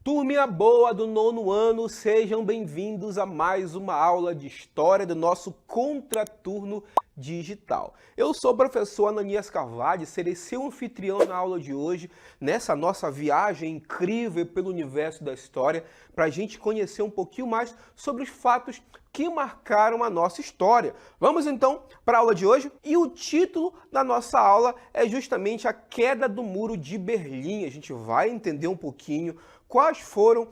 Turminha boa do nono ano, sejam bem-vindos a mais uma aula de História do nosso Contraturno Digital. Eu sou o professor Ananias Carvalho, serei seu anfitrião na aula de hoje, nessa nossa viagem incrível pelo universo da história, para a gente conhecer um pouquinho mais sobre os fatos que marcaram a nossa história. Vamos então para a aula de hoje? E o título da nossa aula é justamente a queda do Muro de Berlim. A gente vai entender um pouquinho quais foram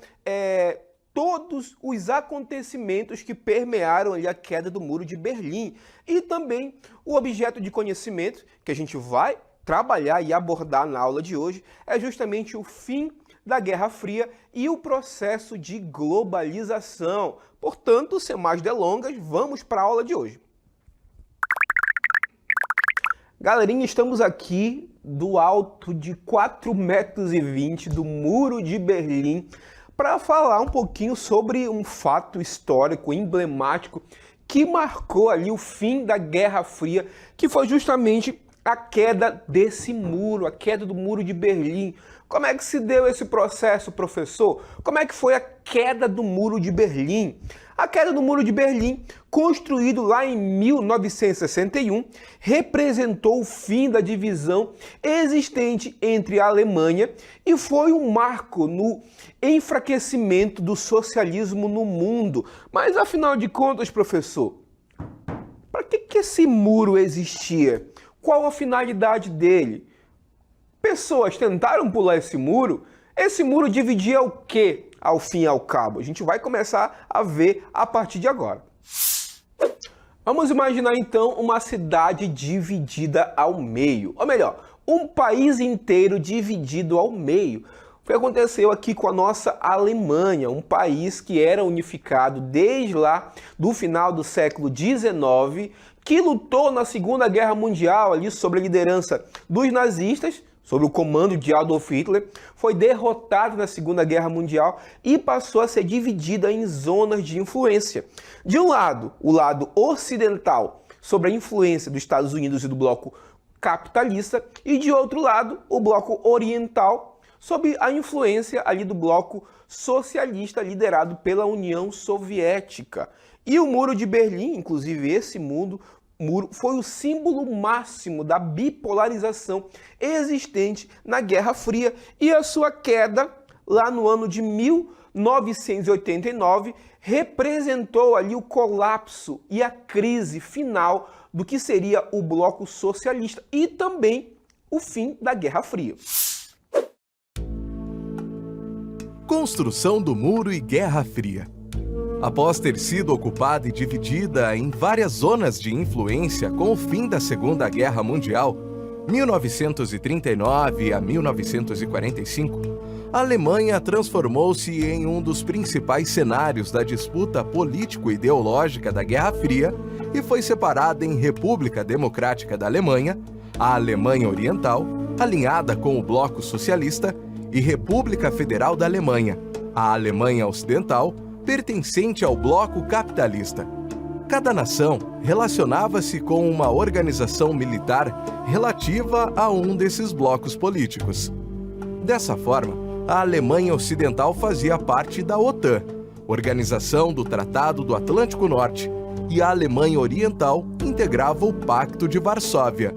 todos os acontecimentos que permearam ali a queda do Muro de Berlim. E também o objeto de conhecimento que a gente vai trabalhar e abordar na aula de hoje é justamente o fim da Guerra Fria e o processo de globalização. Portanto, sem mais delongas, vamos para a aula de hoje. Galerinha, estamos aqui do alto de 4,20 metros do Muro de Berlim para falar um pouquinho sobre um fato histórico emblemático que marcou ali o fim da Guerra Fria, que foi justamente a queda desse muro, a queda do Muro de Berlim. Como é que se deu esse processo, professor? Como é que foi a queda do Muro de Berlim? A queda do Muro de Berlim, construído lá em 1961, representou o fim da divisão existente entre a Alemanha e foi um marco no enfraquecimento do socialismo no mundo. Mas, afinal de contas, professor, para que esse muro existia? Qual a finalidade dele? Pessoas tentaram pular esse muro? Esse muro dividia o quê, ao fim e ao cabo? A gente vai começar a ver a partir de agora. Vamos imaginar então uma cidade dividida ao meio. Ou melhor, um país inteiro dividido ao meio. Foi o que aconteceu aqui com a nossa Alemanha, um país que era unificado desde lá do final do século XIX, que lutou na Segunda Guerra Mundial ali sob a liderança dos nazistas, sob o comando de Adolf Hitler, foi derrotado na Segunda Guerra Mundial e passou a ser dividida em zonas de influência. De um lado, o lado ocidental, sob a influência dos Estados Unidos e do bloco capitalista, e de outro lado, o bloco oriental, sob a influência ali do bloco socialista liderado pela União Soviética. E o Muro de Berlim, inclusive esse muro, foi o símbolo máximo da bipolarização existente na Guerra Fria e a sua queda lá no ano de 1989 representou ali o colapso e a crise final do que seria o bloco socialista e também o fim da Guerra Fria. Construção do Muro e Guerra Fria. Após ter sido ocupada e dividida em várias zonas de influência com o fim da Segunda Guerra Mundial, 1939 a 1945, a Alemanha transformou-se em um dos principais cenários da disputa político-ideológica da Guerra Fria e foi separada em República Democrática da Alemanha, a Alemanha Oriental, alinhada com o Bloco Socialista, e República Federal da Alemanha, a Alemanha Ocidental, pertencente ao bloco capitalista. Cada nação relacionava-se com uma organização militar relativa a um desses blocos políticos. Dessa forma, a Alemanha Ocidental fazia parte da OTAN, Organização do Tratado do Atlântico Norte, e a Alemanha Oriental integrava o Pacto de Varsóvia.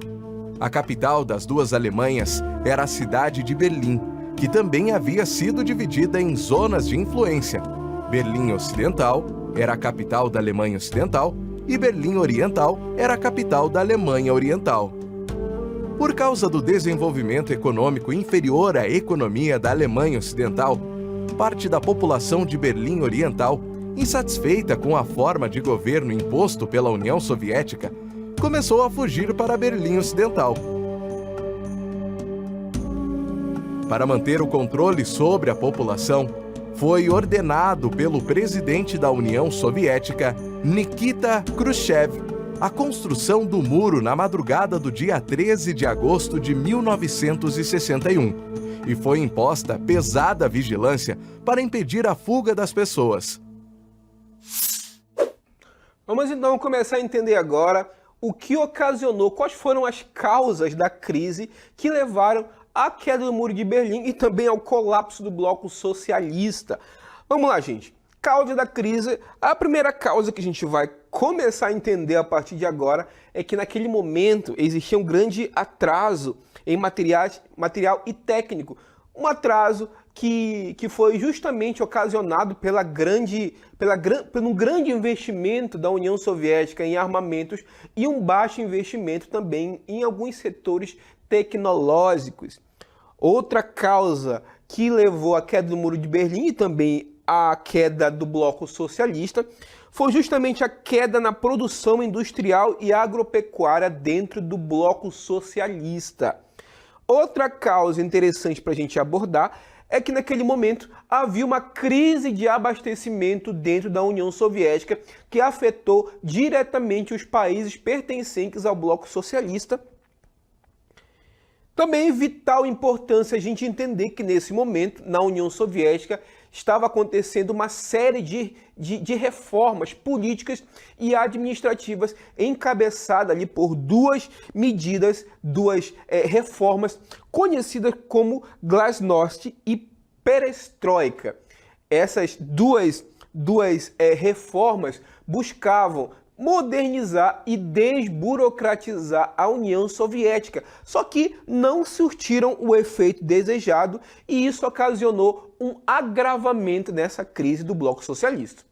A capital das duas Alemanhas era a cidade de Berlim, que também havia sido dividida em zonas de influência. Berlim Ocidental era a capital da Alemanha Ocidental e Berlim Oriental era a capital da Alemanha Oriental. Por causa do desenvolvimento econômico inferior à economia da Alemanha Ocidental, parte da população de Berlim Oriental, insatisfeita com a forma de governo imposto pela União Soviética, começou a fugir para Berlim Ocidental. Para manter o controle sobre a população, foi ordenado pelo presidente da União Soviética, Nikita Khrushchev, a construção do muro na madrugada do dia 13 de agosto de 1961, e foi imposta pesada vigilância para impedir a fuga das pessoas. Vamos então começar a entender agora o que ocasionou, quais foram as causas da crise que levaram à queda do Muro de Berlim e também ao colapso do bloco socialista. Vamos lá, gente. Causa da crise, a primeira causa que a gente vai começar a entender a partir de agora é que naquele momento existia um grande atraso em material e técnico. Um atraso que foi justamente ocasionado por um grande investimento da União Soviética em armamentos e um baixo investimento também em alguns setores tecnológicos. Outra causa que levou à queda do Muro de Berlim e também à queda do bloco socialista foi justamente a queda na produção industrial e agropecuária dentro do bloco socialista. Outra causa interessante para a gente abordar é que naquele momento havia uma crise de abastecimento dentro da União Soviética que afetou diretamente os países pertencentes ao bloco socialista. Também é vital importância a gente entender que nesse momento, na União Soviética, estava acontecendo uma série de reformas políticas e administrativas encabeçadas ali por duas reformas conhecidas como Glasnost e Perestroika. Essas duas reformas buscavam modernizar e desburocratizar a União Soviética, só que não surtiram o efeito desejado e isso ocasionou um agravamento nessa crise do bloco socialista.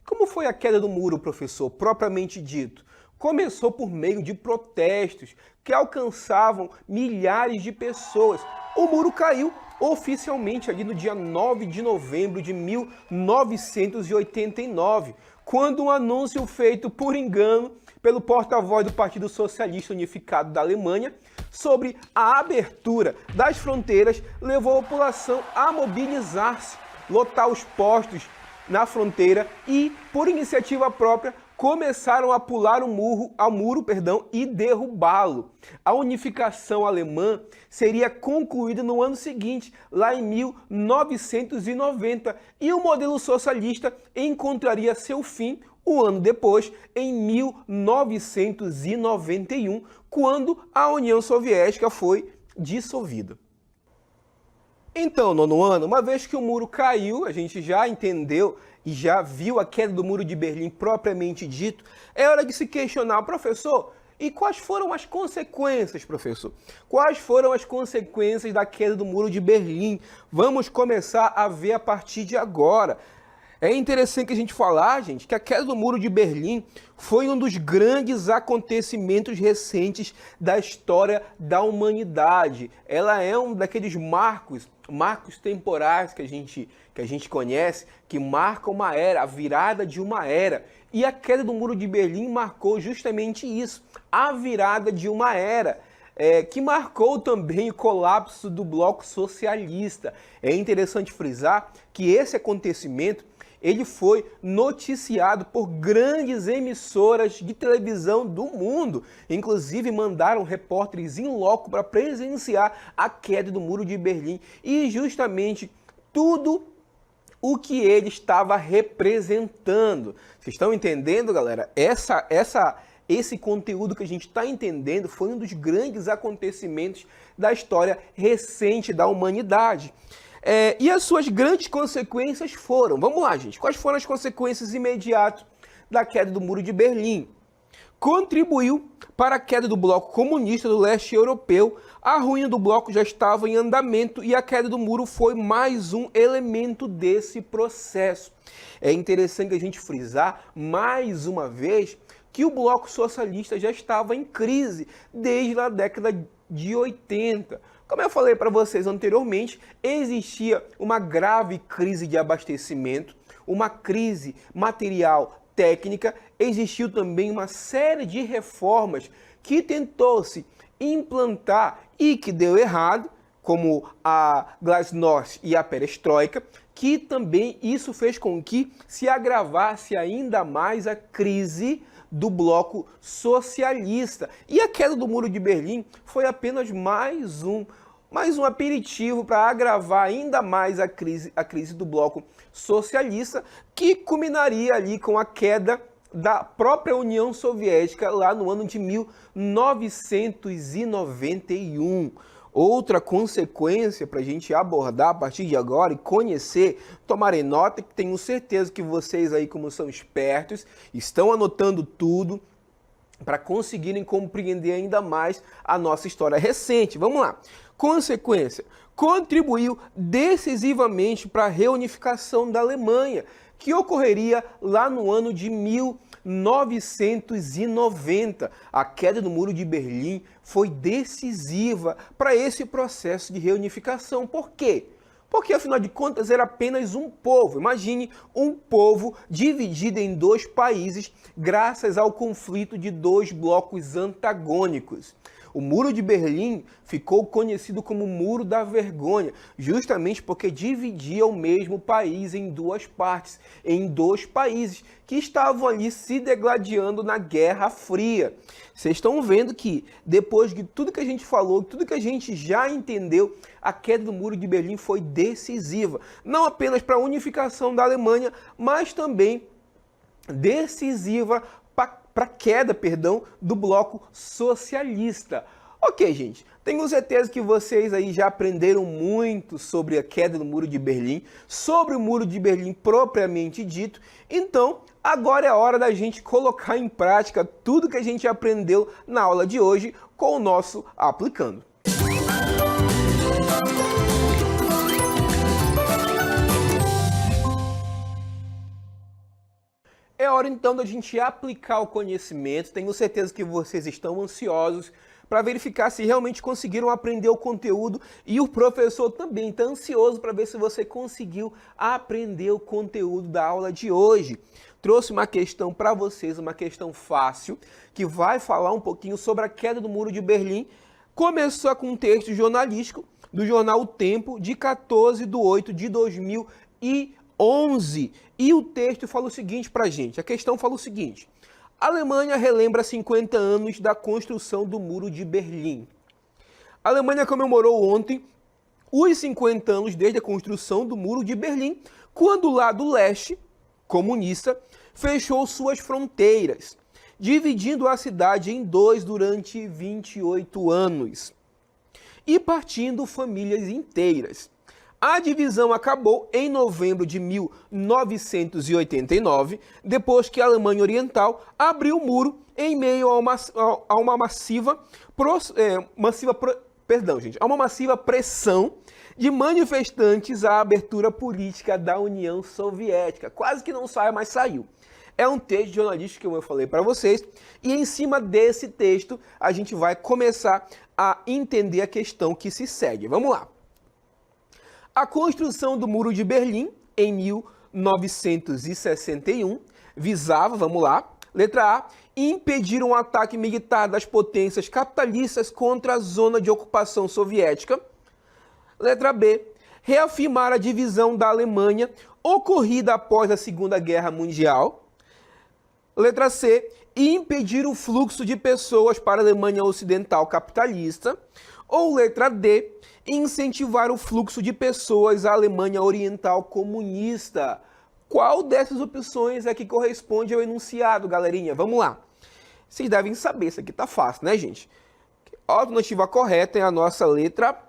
Como foi a queda do muro, professor, propriamente dito? Começou por meio de protestos que alcançavam milhares de pessoas. O muro caiu oficialmente ali no dia 9 de novembro de 1989, quando um anúncio feito por engano pelo porta-voz do Partido Socialista Unificado da Alemanha sobre a abertura das fronteiras levou a população a mobilizar-se, lotar os postos na fronteira e, por iniciativa própria, começaram a pular o muro e derrubá-lo. A unificação alemã seria concluída no ano seguinte, lá em 1990, e o modelo socialista encontraria seu fim um ano depois, em 1991, quando a União Soviética foi dissolvida. Então, nono ano, uma vez que o muro caiu, a gente já entendeu e já viu a queda do Muro de Berlim propriamente dito, é hora de se questionar, professor, e quais foram as consequências, professor? Quais foram as consequências da queda do Muro de Berlim? Vamos começar a ver a partir de agora. É interessante a gente falar, gente, que a queda do Muro de Berlim foi um dos grandes acontecimentos recentes da história da humanidade. Ela é um daqueles marcos temporais que a gente conhece, que marcam uma era, a virada de uma era. E a queda do Muro de Berlim marcou justamente isso, a virada de uma era. Que marcou também o colapso do bloco socialista. É interessante frisar que esse acontecimento ele foi noticiado por grandes emissoras de televisão do mundo. Inclusive mandaram repórteres in loco para presenciar a queda do Muro de Berlim e justamente tudo o que ele estava representando. Vocês estão entendendo, galera? Esse conteúdo que a gente está entendendo foi um dos grandes acontecimentos da história recente da humanidade. E as suas grandes consequências foram, vamos lá, gente, quais foram as consequências imediatas da queda do Muro de Berlim? Contribuiu para a queda do bloco comunista do leste europeu, a ruína do bloco já estava em andamento e a queda do muro foi mais um elemento desse processo. É interessante a gente frisar, mais uma vez, que o bloco socialista já estava em crise desde a década de 80. Como eu falei para vocês anteriormente, existia uma grave crise de abastecimento, uma crise material técnica, existiu também uma série de reformas que tentou-se implantar e que deu errado, como a Glasnost e a Perestroika, que também isso fez com que se agravasse ainda mais a crise do bloco socialista. E a queda do Muro de Berlim foi apenas mais um aperitivo para agravar ainda mais a crise do bloco socialista, que culminaria ali com a queda da própria União Soviética lá no ano de 1991. Outra consequência para a gente abordar a partir de agora e conhecer, tomarem nota, que tenho certeza que vocês aí, como são espertos, estão anotando tudo para conseguirem compreender ainda mais a nossa história recente. Vamos lá. Consequência: contribuiu decisivamente para a reunificação da Alemanha, que ocorreria lá no ano de 1990. A queda do Muro de Berlim foi decisiva para esse processo de reunificação. Por quê? Porque, afinal de contas, era apenas um povo. Imagine um povo dividido em dois países graças ao conflito de dois blocos antagônicos. O Muro de Berlim ficou conhecido como Muro da Vergonha, justamente porque dividia o mesmo país em duas partes, em dois países que estavam ali se degladiando na Guerra Fria. Vocês estão vendo que, depois de tudo que a gente falou, tudo que a gente já entendeu, a queda do Muro de Berlim foi decisiva, não apenas para a unificação da Alemanha, mas também decisiva para a queda, do bloco socialista. Ok, gente, tenho certeza que vocês aí já aprenderam muito sobre a queda do Muro de Berlim, sobre o Muro de Berlim propriamente dito. Então, agora é a hora da gente colocar em prática tudo que a gente aprendeu na aula de hoje com o nosso Aplicando. É hora então da gente aplicar o conhecimento. Tenho certeza que vocês estão ansiosos para verificar se realmente conseguiram aprender o conteúdo, e o professor também está ansioso para ver se você conseguiu aprender o conteúdo da aula de hoje. Trouxe uma questão para vocês, uma questão fácil, que vai falar um pouquinho sobre a queda do Muro de Berlim. Começou com um texto jornalístico do jornal O Tempo, de 14/8/2011. E o texto fala o seguinte para a gente, a questão fala o seguinte: a Alemanha relembra 50 anos da construção do Muro de Berlim. A Alemanha comemorou ontem os 50 anos desde a construção do Muro de Berlim, quando o lado leste, comunista, fechou suas fronteiras, dividindo a cidade em dois durante 28 anos e partindo famílias inteiras. A divisão acabou em novembro de 1989, depois que a Alemanha Oriental abriu o muro em meio a uma massiva pressão de manifestantes à abertura política da União Soviética. Quase que não sai, mas saiu. É um texto jornalístico que eu falei para vocês, e em cima desse texto a gente vai começar a entender a questão que se segue. Vamos lá. A construção do Muro de Berlim, em 1961, visava, vamos lá, letra A, impedir um ataque militar das potências capitalistas contra a zona de ocupação soviética. Letra B, reafirmar a divisão da Alemanha ocorrida após a Segunda Guerra Mundial. Letra C, impedir o fluxo de pessoas para a Alemanha Ocidental capitalista. Ou letra D, incentivar o fluxo de pessoas à Alemanha Oriental comunista. Qual dessas opções é que corresponde ao enunciado, galerinha? Vamos lá. Vocês devem saber, isso aqui tá fácil, né, gente? A alternativa correta é a nossa letra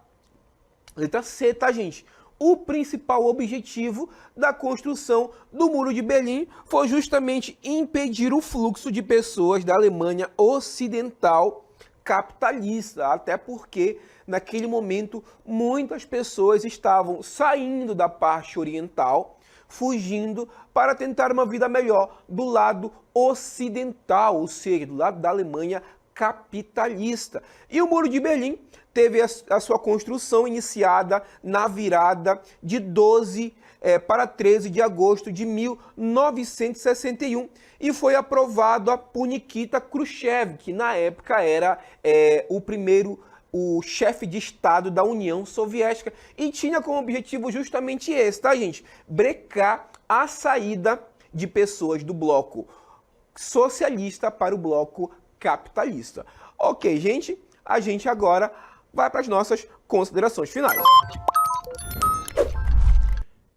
C, tá, gente? O principal objetivo da construção do Muro de Berlim foi justamente impedir o fluxo de pessoas da Alemanha Ocidental capitalista, até porque naquele momento muitas pessoas estavam saindo da parte oriental, fugindo para tentar uma vida melhor do lado ocidental, ou seja, do lado da Alemanha capitalista. E o Muro de Berlim teve a sua construção iniciada na virada de 12 para 13 de agosto de 1961 e foi aprovado por Nikita Khrushchev, que na época era o chefe de Estado da União Soviética, e tinha como objetivo justamente esse, tá, gente? Brecar a saída de pessoas do bloco socialista para o bloco capitalista. Ok, gente? A gente agora vai para as nossas considerações finais.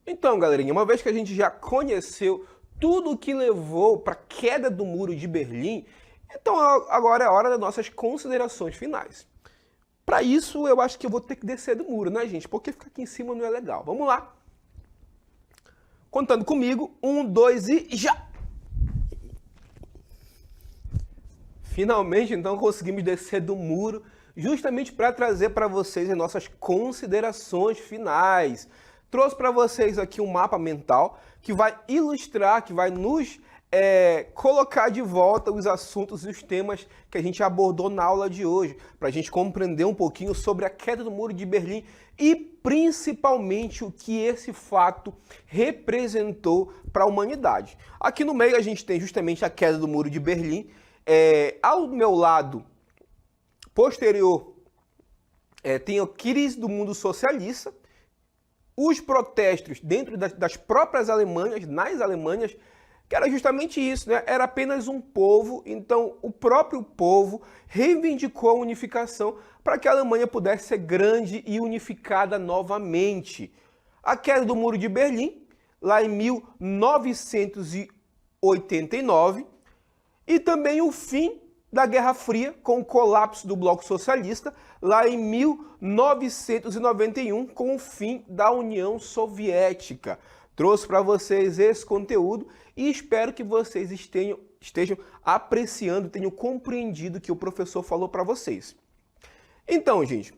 Então, galerinha, uma vez que a gente já conheceu tudo o que levou para a queda do Muro de Berlim, então agora é a hora das nossas considerações finais. Para isso, eu acho que eu vou ter que descer do muro, né, gente? Porque ficar aqui em cima não é legal. Vamos lá. Contando comigo. 1, 2 e já! Finalmente, então, conseguimos descer do muro, justamente para trazer para vocês as nossas considerações finais. Trouxe para vocês aqui um mapa mental que vai ilustrar, que vai nos colocar de volta os assuntos e os temas que a gente abordou na aula de hoje, para a gente compreender um pouquinho sobre a queda do Muro de Berlim e principalmente o que esse fato representou para a humanidade. Aqui no meio a gente tem justamente a queda do Muro de Berlim. Ao meu lado posterior tem a crise do mundo socialista, os protestos dentro das próprias Alemanhas, nas Alemanhas, que era justamente isso, né? Era apenas um povo, então o próprio povo reivindicou a unificação para que a Alemanha pudesse ser grande e unificada novamente. A queda do Muro de Berlim, lá em 1989, e também o fim da Guerra Fria, com o colapso do Bloco Socialista, lá em 1991, com o fim da União Soviética. Trouxe para vocês esse conteúdo e espero que vocês estejam apreciando, tenham compreendido o que o professor falou para vocês. Então, gente,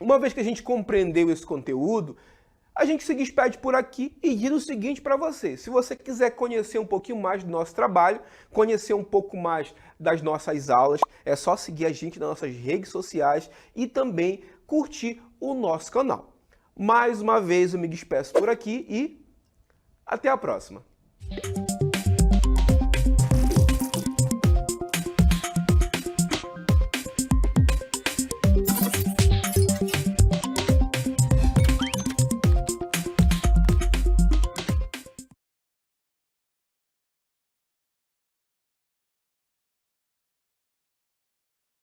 uma vez que a gente compreendeu esse conteúdo, a gente se despede por aqui e diz o seguinte para você: se você quiser conhecer um pouquinho mais do nosso trabalho, conhecer um pouco mais das nossas aulas, é só seguir a gente nas nossas redes sociais e também curtir o nosso canal. Mais uma vez eu me despeço por aqui e até a próxima.